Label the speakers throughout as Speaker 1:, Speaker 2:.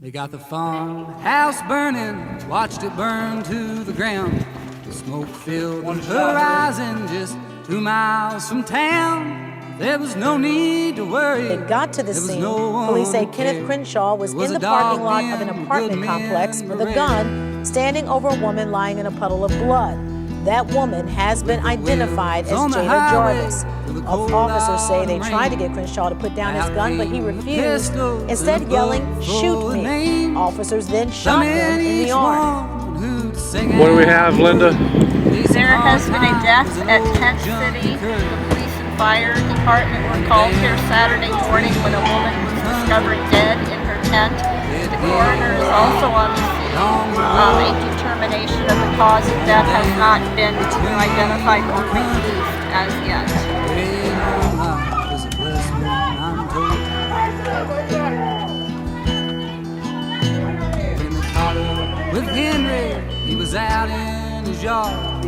Speaker 1: They got the farmhouse burning, watched it burn to the ground. The smoke filled the horizon just 2 miles from town. There was no need to worry.
Speaker 2: They got to the scene. Police say Kenneth Crenshaw was in the parking lot of an apartment complex with a gun, standing over a woman lying in a puddle of blood. That woman has been identified as Jada Jarvis. Officers say they tried to get Crenshaw to put down his gun, but he refused, instead yelling, "Shoot me." Officers then shot him in the arm.
Speaker 3: What do we have, Linda?
Speaker 4: There has been a death at Tent City. The police and fire department were called here Saturday morning when a woman was discovered dead in her tent. The coroner is also on the scene. A determination of the cause of death has not been identified or released as yet.
Speaker 1: With Henry, he was out in his yard,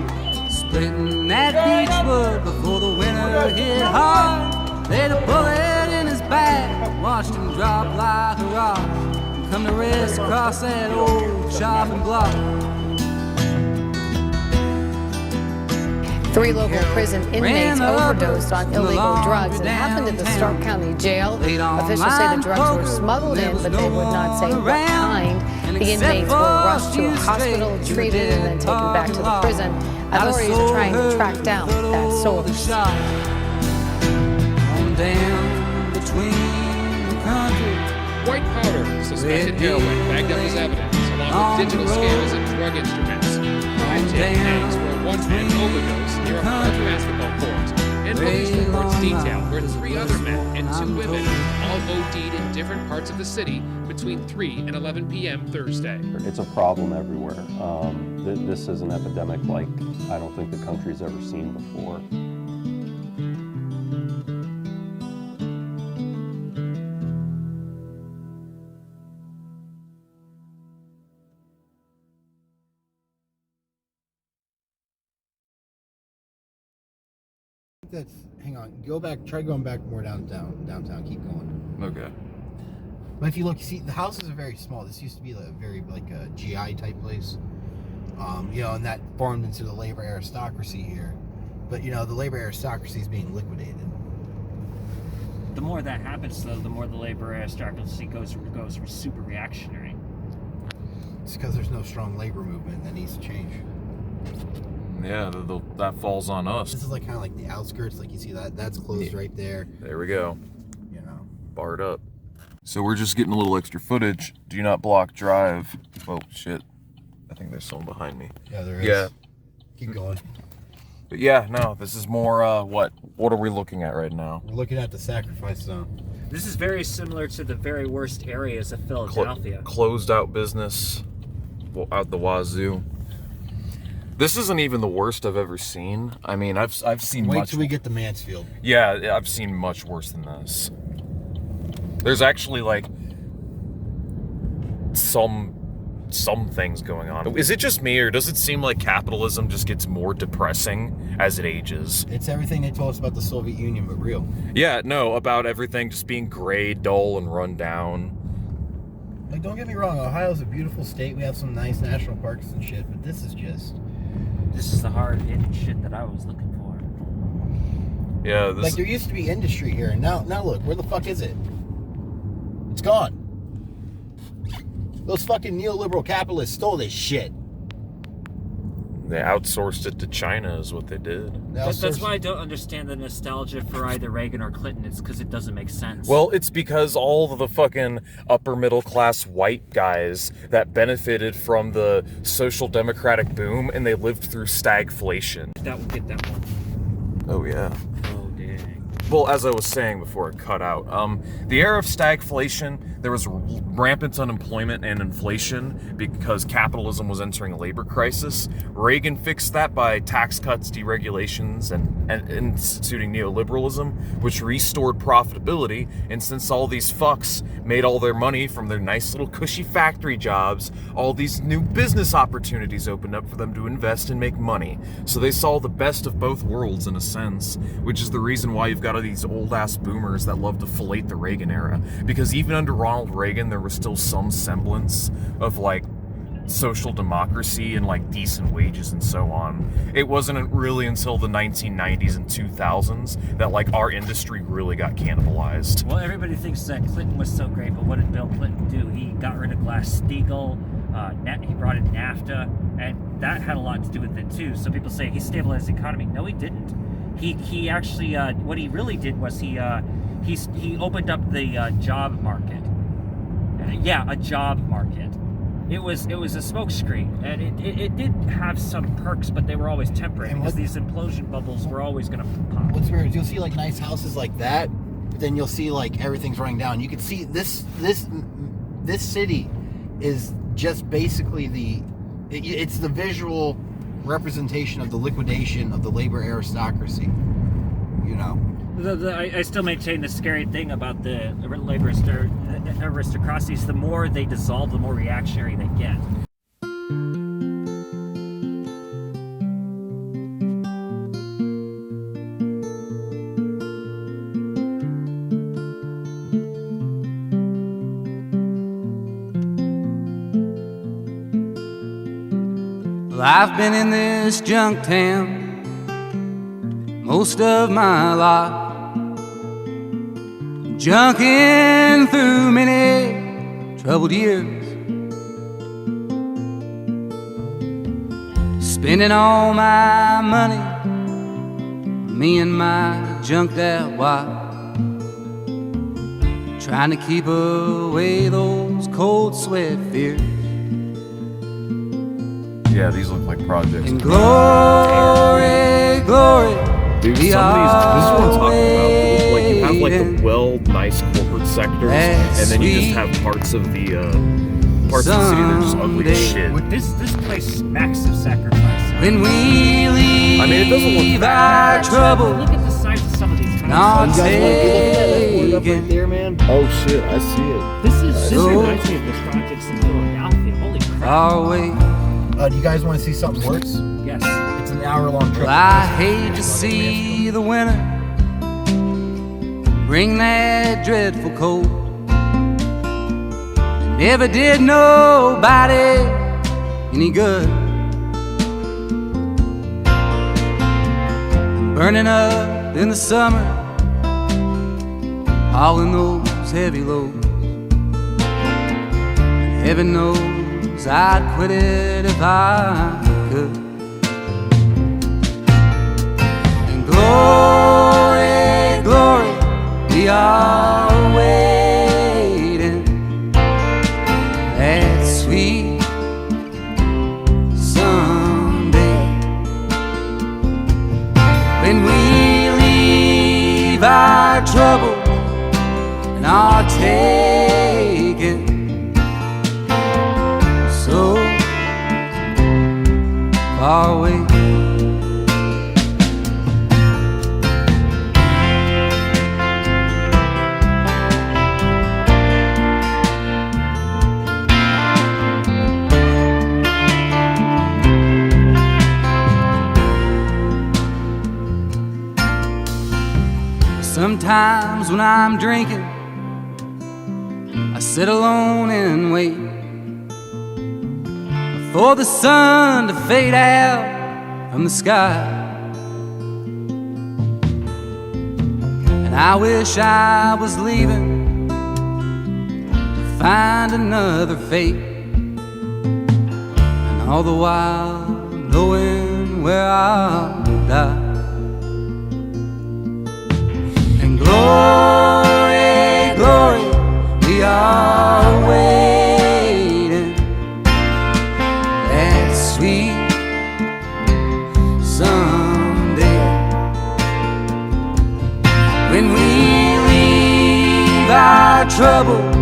Speaker 1: splitting that beechwood before the winter hit hard. They had a bullet in his back, watched him drop like a rock, and come to rest across that old chopping block.
Speaker 5: 3 local prison inmates overdosed on illegal drugs. It happened at the Stark County Jail. Officials say the drugs were smuggled in, but they would not say what kind. The inmates were rushed to a hospital, treated, and then taken back to the prison. Authorities are trying to track down that source.
Speaker 6: White powder, suspected heroin, bagged up as evidence, along with digital scales and drug instruments. 5 gangs were a one-man overdose near a college basketball court. And police reports detail where 3 other men and 2 women all OD'd in different parts of the city between 3 and 11 p.m. Thursday.
Speaker 7: It's a problem everywhere. This is an epidemic like I don't think the country's ever seen before.
Speaker 8: Hang on, go back, try going back more downtown, keep going.
Speaker 3: Okay.
Speaker 8: But if you look, you see, the houses are very small. This used to be a very, like a GI type place. And that formed into the labor aristocracy here. But, the labor aristocracy is being liquidated.
Speaker 9: The more that happens, though, the more the labor aristocracy goes super reactionary.
Speaker 8: It's because there's no strong labor movement that needs to change.
Speaker 3: Yeah, that falls on us.
Speaker 8: This is kind of like the outskirts, like you see that's closed right there.
Speaker 3: There we go. Barred up. So we're just getting a little extra footage. Do not block drive. Oh shit. I think there's someone behind me.
Speaker 8: Yeah, there is.
Speaker 3: Yeah.
Speaker 8: Keep going.
Speaker 3: But yeah, no, this is more what are we looking at right now?
Speaker 8: We're looking at the sacrifice zone.
Speaker 9: This is very similar to the very worst areas of Philadelphia.
Speaker 3: Closed out business out the wazoo. This isn't even the worst I've ever seen. I mean, I've seen
Speaker 8: Wait
Speaker 3: much...
Speaker 8: till we get to Mansfield.
Speaker 3: Yeah, I've seen much worse than this. There's actually, some things going on. Is it just me, or does it seem like capitalism just gets more depressing as it ages?
Speaker 8: It's everything they told us about the Soviet Union, but real.
Speaker 3: Yeah, no, about everything just being gray, dull, and run down.
Speaker 8: Don't get me wrong, Ohio's a beautiful state. We have some nice national parks and shit, but this is just...
Speaker 9: This is the hard-hitting shit that I was looking for.
Speaker 3: Yeah,
Speaker 8: there used to be industry here, and now look, where the fuck is it? It's gone. Those fucking neoliberal capitalists stole this shit.
Speaker 3: They outsourced it to China is what they did.
Speaker 9: That's why I don't understand the nostalgia for either Reagan or Clinton. It's because it doesn't make sense.
Speaker 3: Well, it's because all of the fucking upper middle class white guys that benefited from the social democratic boom and they lived through stagflation.
Speaker 9: That would get that one.
Speaker 3: Oh yeah.
Speaker 9: Oh dang.
Speaker 3: Well, as I was saying before it cut out, the era of stagflation, there was rampant unemployment and inflation because capitalism was entering a labor crisis. Reagan fixed that by tax cuts, deregulations, and instituting neoliberalism, which restored profitability. And since all these fucks made all their money from their nice little cushy factory jobs, all these new business opportunities opened up for them to invest and make money. So they saw the best of both worlds in a sense, which is the reason why you've got all these old ass boomers that love to fillet the Reagan era. Because even under Ronald Reagan, there was still some semblance of like social democracy and like decent wages and so on. It wasn't really until the 1990s and 2000s that like our industry really got cannibalized.
Speaker 9: Well, everybody thinks that Clinton was so great, but what did Bill Clinton do? He got rid of Glass-Steagall, he brought in NAFTA, and that had a lot to do with it too. So people say he stabilized the economy. No, he didn't. He actually, what he really did was he opened up the job market. A job market. It was a smokescreen, and it did have some perks, but they were always temporary because these implosion bubbles were always going to pop.
Speaker 8: What's weird is you'll see like nice houses like that, but then you'll see like everything's running down. You can see this city is just basically it's the visual representation of the liquidation of the labor aristocracy. You know.
Speaker 9: I still maintain the scary thing about the labor aristocracy is the more they dissolve, the more reactionary they get.
Speaker 1: Well, I've been in this junk town most of my life, junking through many troubled years, spending all my money on me and my junked out wife, trying to keep away those cold sweat fears.
Speaker 3: Yeah, these look like projects.
Speaker 1: And glory, glory.
Speaker 3: Dude, some of these, this is what I'm talking about. Like, you have like the nice corporate sectors, and then you just have parts of the city that are just ugly as shit.
Speaker 9: This place smacks of sacrifice.
Speaker 1: When we leave,
Speaker 3: I mean, it doesn't look bad.
Speaker 1: our trouble,
Speaker 9: Look at the size of some of these houses.
Speaker 1: not
Speaker 8: Look at that
Speaker 1: taken.
Speaker 8: right there, man.
Speaker 3: Oh shit, I see it.
Speaker 9: This reminds me of the projects in Philadelphia. Holy crap!
Speaker 1: Far away.
Speaker 8: Do you guys want to see something worse?
Speaker 9: Yes.
Speaker 8: It's an hour-long trip.
Speaker 1: Well, I hate to see the winter bring that dreadful cold. It never did nobody any good. Burning up in the summer, hauling those heavy loads. And heaven knows I'd quit it if I could. And glory, glory, we are waiting. That sweet someday, when we leave our trouble and our taking so far away. Sometimes when I'm drinking, I sit alone and wait for the sun to fade out from the sky. And I wish I was leaving to find another fate, and all the while knowing where I'll die. And glory, glory, we are waiting. That sweet someday, when we leave our troubles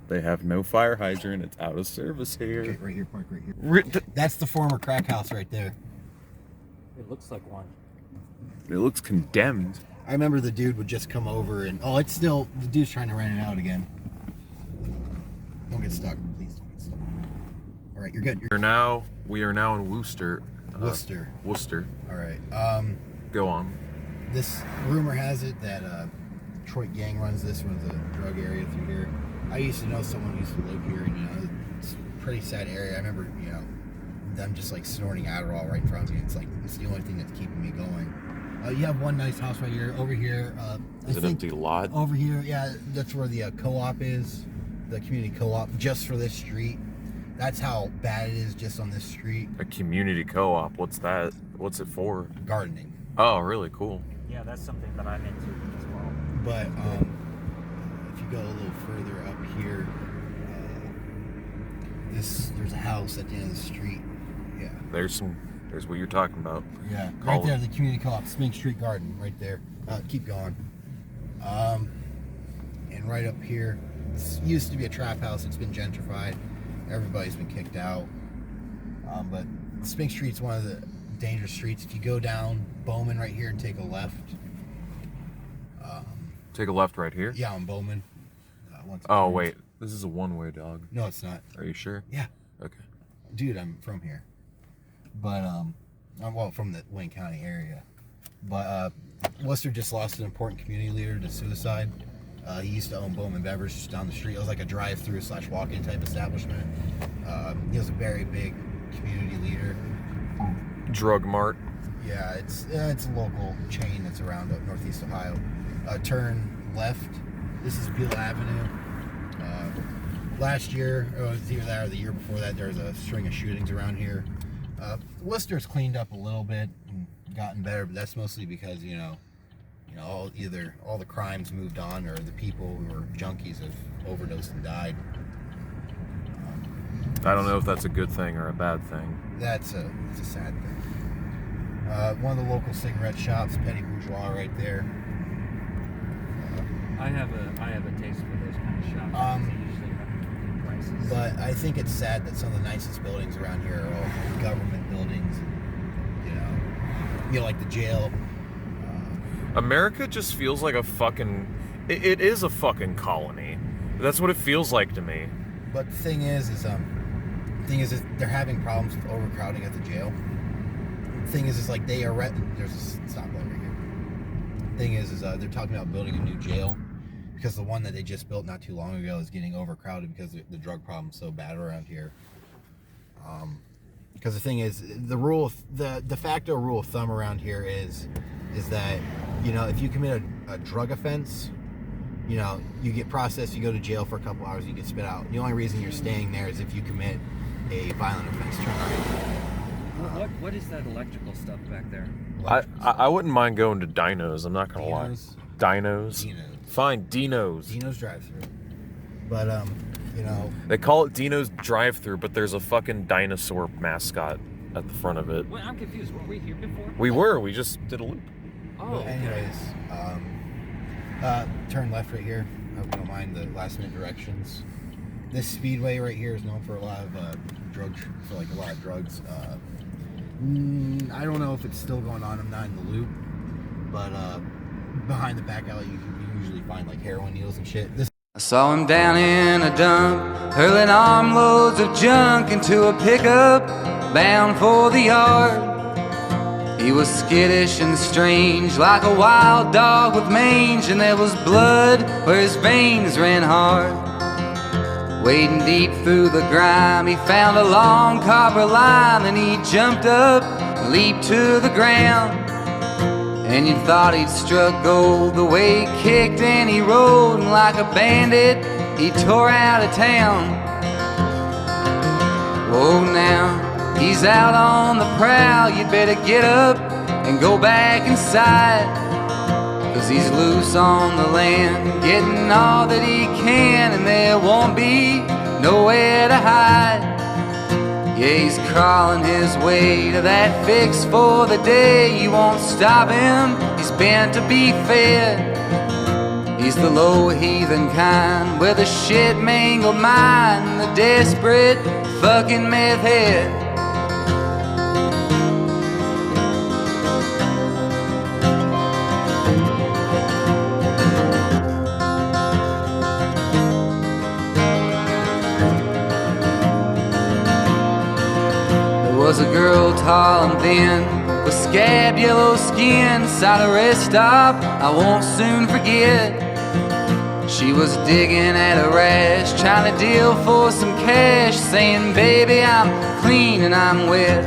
Speaker 3: They have no fire hydrant. It's out of service here.
Speaker 8: Okay, right here, park right here. That's the former crack house right there.
Speaker 9: It looks like one.
Speaker 3: It looks condemned.
Speaker 8: I remember the dude would just come over and it's still the dude's trying to rent it out again. Don't get stuck, please don't get stuck. All right, you're good.
Speaker 3: We are now in Worcester.
Speaker 8: Worcester. All right.
Speaker 3: Go on.
Speaker 8: This rumor has it that Detroit gang runs a drug area through here. I used to know someone who used to live here, and it's a pretty sad area. I remember them just like snorting Adderall right in front of me. It's like it's the only thing that's keeping me going. You have one nice house right here. Over here,
Speaker 3: is it an empty lot?
Speaker 8: Over here, yeah, that's where the co-op is, the community co-op, just for this street. That's how bad it is just on this street.
Speaker 3: A community co-op. What's that? What's it for?
Speaker 8: Gardening.
Speaker 3: Oh, really cool.
Speaker 9: Yeah, that's something that I'm into as well.
Speaker 8: But if you go a little further up here, there's a house at the end of the street. Yeah.
Speaker 3: There's what you're talking about.
Speaker 8: Yeah, right there, the community co-op, Spink Street Garden, right there. Keep going. And right up here, this used to be a trap house. It's been gentrified. Everybody's been kicked out. But Spink Street's one of the dangerous streets. If you go down Bowman right here and take a left.
Speaker 3: Take a left right here?
Speaker 8: Yeah, on Bowman.
Speaker 3: Oh, wait. This is a one-way, dog.
Speaker 8: No, it's not.
Speaker 3: Are you sure?
Speaker 8: Yeah.
Speaker 3: Okay.
Speaker 8: Dude, I'm from here. But, I'm from the Wayne County area. But, Worcester just lost an important community leader to suicide. He used to own Bowman Beverage just down the street. It was like a drive-through / walk-in type establishment. He was a very big community leader.
Speaker 3: Drug Mart.
Speaker 8: Yeah, it's a local chain that's around Northeast Ohio. Turn left. This is Beale Avenue. Last year, or it was either that or the year before that, there was a string of shootings around here. Worcester's cleaned up a little bit and gotten better, but that's mostly because either all the crimes moved on or the people who were junkies have overdosed and died.
Speaker 3: I don't know if that's a good thing or a bad thing.
Speaker 8: It's a sad thing. One of the local cigarette shops, Petit Bourgeois, right there.
Speaker 9: I have a taste for those kind of shops. They usually have good prices.
Speaker 8: But I think it's sad that some of the nicest buildings around here are all government buildings. Like the jail.
Speaker 3: America just feels like a fucking... It is a fucking colony. That's what it feels like to me.
Speaker 8: But the thing is they're having problems with overcrowding at the jail. The thing is like they are... There's a stoplight right here. The thing is they're talking about building a new jail because the one that they just built not too long ago is getting overcrowded because the drug problem's so bad around here. Because the thing is, the de facto rule of thumb around here is that, if you commit a drug offense, you get processed, you go to jail for a couple hours, you get spit out. The only reason you're staying there is if you commit a violent offense.
Speaker 9: What is that electrical stuff back there?
Speaker 3: I wouldn't mind going to Dino's, I'm not going to lie. Dinos? Fine, Dino's.
Speaker 8: Dino's drive-thru. But,
Speaker 3: They call it Dino's drive-thru, but there's a fucking dinosaur mascot at the front of it.
Speaker 9: Wait, I'm confused. Were we here before?
Speaker 3: We were. We just did a loop.
Speaker 9: Oh, okay.
Speaker 8: Anyways, turn left right here. I hope you don't mind the last-minute directions. This speedway right here is known for a lot of drugs. I don't know if it's still going on. I'm not in the loop, but behind the back alley, you can usually find like heroin needles and shit.
Speaker 1: I saw him down in a dump, hurling armloads of junk into a pickup, bound for the yard. He was skittish and strange, like a wild dog with mange, and there was blood where his veins ran hard. Wading deep through the grime, he found a long copper line, then he jumped up and leaped to the ground. And you thought he'd struck gold the way he kicked and he rolled, and like a bandit he tore out of town. Oh, now he's out on the prowl, you'd better get up and go back inside, 'cause he's loose on the land, getting all that he can, and there won't be nowhere to hide. Yeah, he's crawling his way to that fix for the day. You won't stop him, he's bent to be fed. He's the low heathen kind with a shit mangled mind, the desperate fucking meth head. Was a girl tall and thin with scabbed yellow skin side a rest stop I won't soon forget. She was digging at a rash, trying to deal for some cash, saying, baby, I'm clean and I'm wet.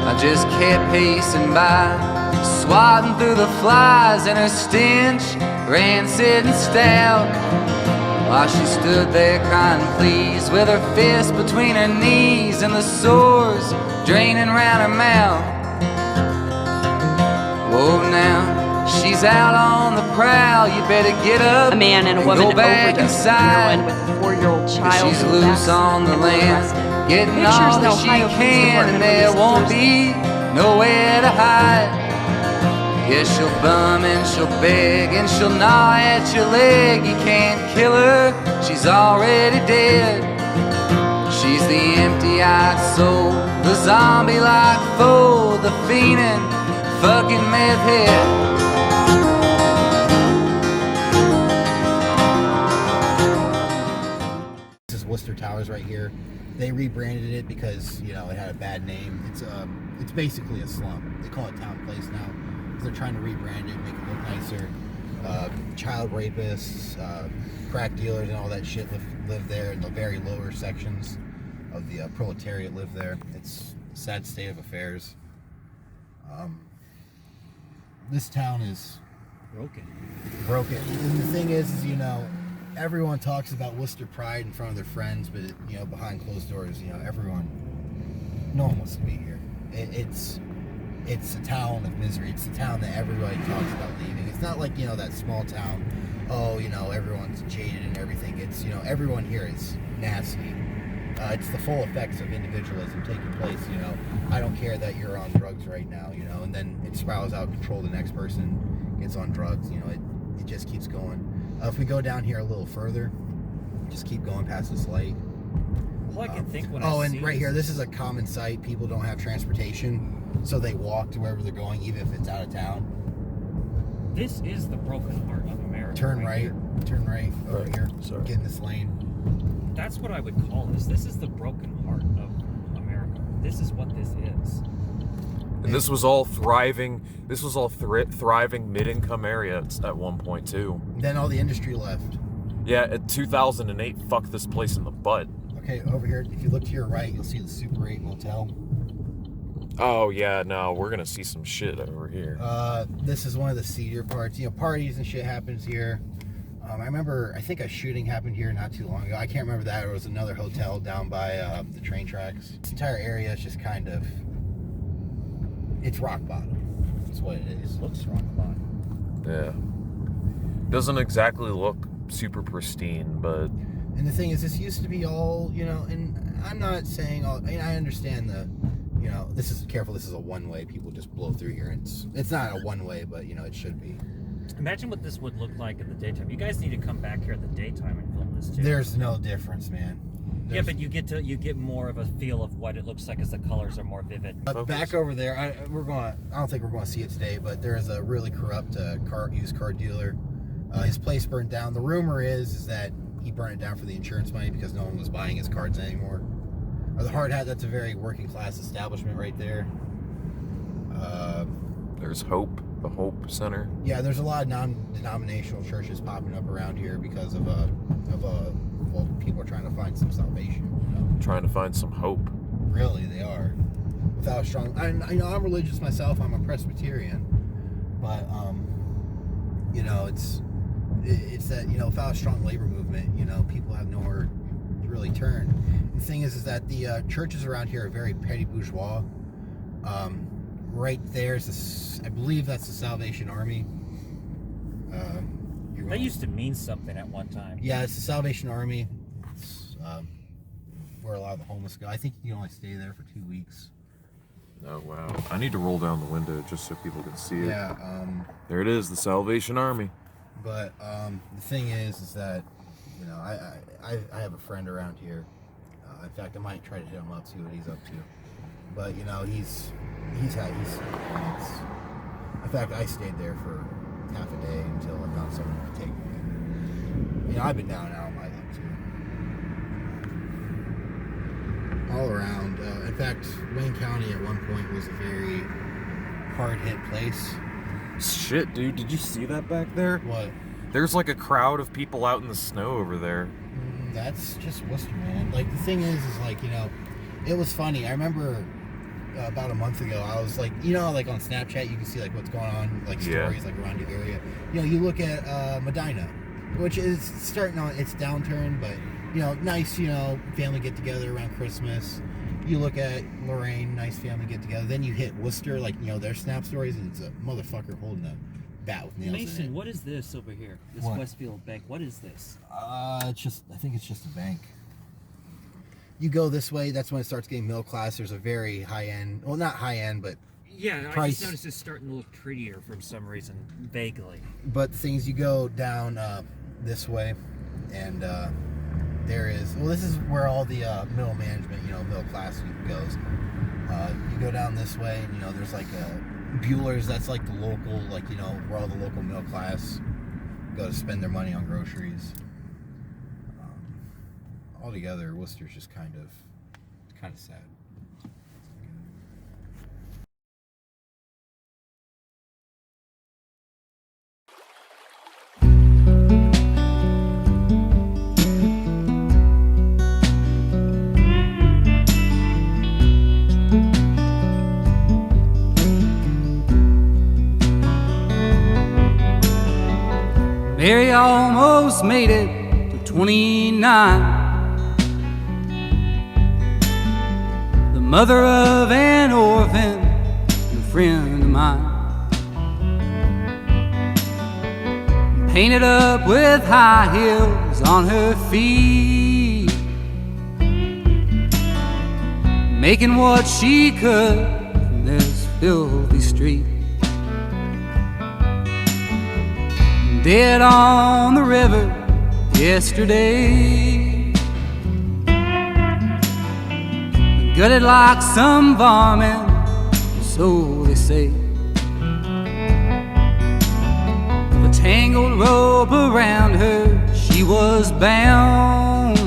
Speaker 1: I just kept pacing by, swatting through the flies, and her stench rancid and stout. While she stood there crying please, with her fist between her knees and the sores draining round her mouth. Whoa, now she's out on the prowl. You better get up.
Speaker 10: A man and a woman
Speaker 1: go back
Speaker 10: overdosed
Speaker 1: inside.
Speaker 10: heroin with a 4-year-old child.
Speaker 1: She's loose on the land, getting all that she can, and there won't be nowhere to hide. Yeah, she'll bum and she'll beg and she'll gnaw at your leg. You can't kill her, she's already dead. She's the empty-eyed soul, the zombie-like foe, the fiending fucking meth head.
Speaker 8: This is Worcester Towers right here. They rebranded it because, you know, it had a bad name. It's basically a slum. They call it Town Place now. They're trying to rebrand it, make it look nicer. Child rapists, crack dealers, and all that shit live there, and the very lower sections of the proletariat live there. It's a sad state of affairs. This town is broken. And the thing is, you know, everyone talks about Worcester pride in front of their friends, but you know, behind closed doors, you know, no one wants to be here. It's a town of misery. It's a town that everybody talks about leaving. It's not like, you know, that small town, oh, you know, everyone's jaded and everything. It's, you know, everyone here is nasty. It's the full effects of individualism taking place, you know. I don't care that you're on drugs right now, you know, and then it spirals out of control. The next person gets on drugs, you know, it just keeps going. If we go down here a little further, just keep going past this light.
Speaker 9: All I can think when
Speaker 8: and right here, this is a common sight. People don't have transportation, so they walk to wherever they're going, even if it's out of town.
Speaker 9: This is the broken heart of America.
Speaker 8: Turn right over here.
Speaker 7: Sorry.
Speaker 8: Get in this lane.
Speaker 9: That's what I would call this. This is the broken heart of America. This is what this is.
Speaker 3: And this was all thriving. This was all thriving mid-income area at one point too.
Speaker 8: Then all the industry left.
Speaker 3: Yeah, in 2008, fucked this place in the butt.
Speaker 8: Okay, over here, if you look to your right, you'll see the Super 8 Motel.
Speaker 3: Oh yeah, no, we're gonna see some shit over here.
Speaker 8: This is one of the seedier parts. You know, parties and shit happens here. I think a shooting happened here not too long ago. I can't remember that. It was another hotel down by the train tracks. This entire area is just kind of, it's rock bottom. That's what it is. It looks rock bottom.
Speaker 3: Yeah. Doesn't exactly look super pristine, but...
Speaker 8: And the thing is, this used to be all, you know, and I'm not saying all, I mean, I understand the, you know, this is a one-way. People just blow through here. It's not a one-way, but, you know, it should be.
Speaker 9: Imagine what this would look like in the daytime. You guys need to come back here in the daytime and film this too.
Speaker 8: There's no difference, man.
Speaker 9: Yeah, but you get more of a feel of what it looks like as the colors are more vivid.
Speaker 8: Back over there, I don't think we're going to see it today, but there is a really corrupt used car dealer. His place burned down. The rumor is that he burned it down for the insurance money because no one was buying his cards anymore. The Hard Hat, that's a very working class establishment right there.
Speaker 3: There's Hope, the Hope Center.
Speaker 8: Yeah, there's a lot of non-denominational churches popping up around here because of well, people are trying to find some salvation. You know?
Speaker 3: Trying to find some hope.
Speaker 8: Really, they are. Without a strong, I'm religious myself. I'm a Presbyterian, but you know, it's that, you know, without a strong labor movement, you know, people have nowhere to really turn. The thing is that the churches around here are very petty bourgeois. Right there is I believe that's the Salvation Army.
Speaker 9: That used to mean something at one time.
Speaker 8: Yeah, it's the Salvation Army. It's where a lot of the homeless go. I think you can only stay there for 2 weeks.
Speaker 3: Oh wow! I need to roll down the window just so people can see it.
Speaker 8: Yeah.
Speaker 3: There it is, the Salvation Army.
Speaker 8: But the thing is that, you know, I have a friend around here. In fact, I might try to hit him up, see what he's up to. But you know, in fact, I stayed there for half a day until I found someone to take me. You know, I've been down and out of my luck too. All around. In fact, Wayne County at one point was a very hard-hit place.
Speaker 3: Shit, dude, did you see that back there?
Speaker 8: What?
Speaker 3: There's like a crowd of people out in the snow over there.
Speaker 8: That's just Worcester, man. Like, the thing is like, you know, it was funny. I remember about a month ago, I was like, you know, like on Snapchat, you can see like what's going on, like stories like around your area. You know, you look at Medina, which is starting on its downturn, but you know, nice, you know, family get together around Christmas. You look at Lorraine, nice family get together. Then you hit Worcester, like, you know, their Snap stories, and it's a motherfucker holding a bat with nails in it.
Speaker 9: Mason, what is this over here? This
Speaker 8: What?
Speaker 9: Westfield Bank. What is this?
Speaker 8: I think it's just a bank. You go this way, that's when it starts getting middle class. There's a very high end, well, not high end, but
Speaker 9: Yeah, I
Speaker 8: price.
Speaker 9: just noticed it's starting to look prettier for some reason, vaguely.
Speaker 8: But the things you go down this way, and there is, well, this is where all the middle management, you know, middle class goes. You go down this way, and you know, there's like Bueller's. That's like the local, like, you know, where all the local middle class go to spend their money on groceries. Altogether, Worcester's just kind of sad.
Speaker 1: Mary almost made it to 29. The mother of an orphan and a friend of mine. Painted up with high heels on her feet, making what she could from this filthy street. Dead on the river yesterday, gutted like some varmint, so they say. With a tangled rope around her, she was bound.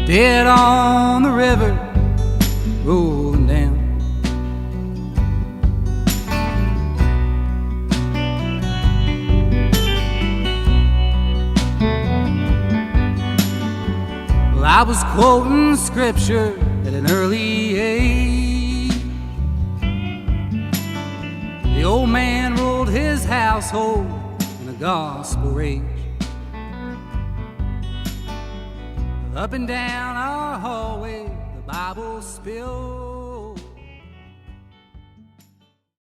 Speaker 1: Dead on the river, rolling down. I was quoting scripture at an early age. The old man ruled his household in a gospel rage. Up and down our hallway, the Bible spilled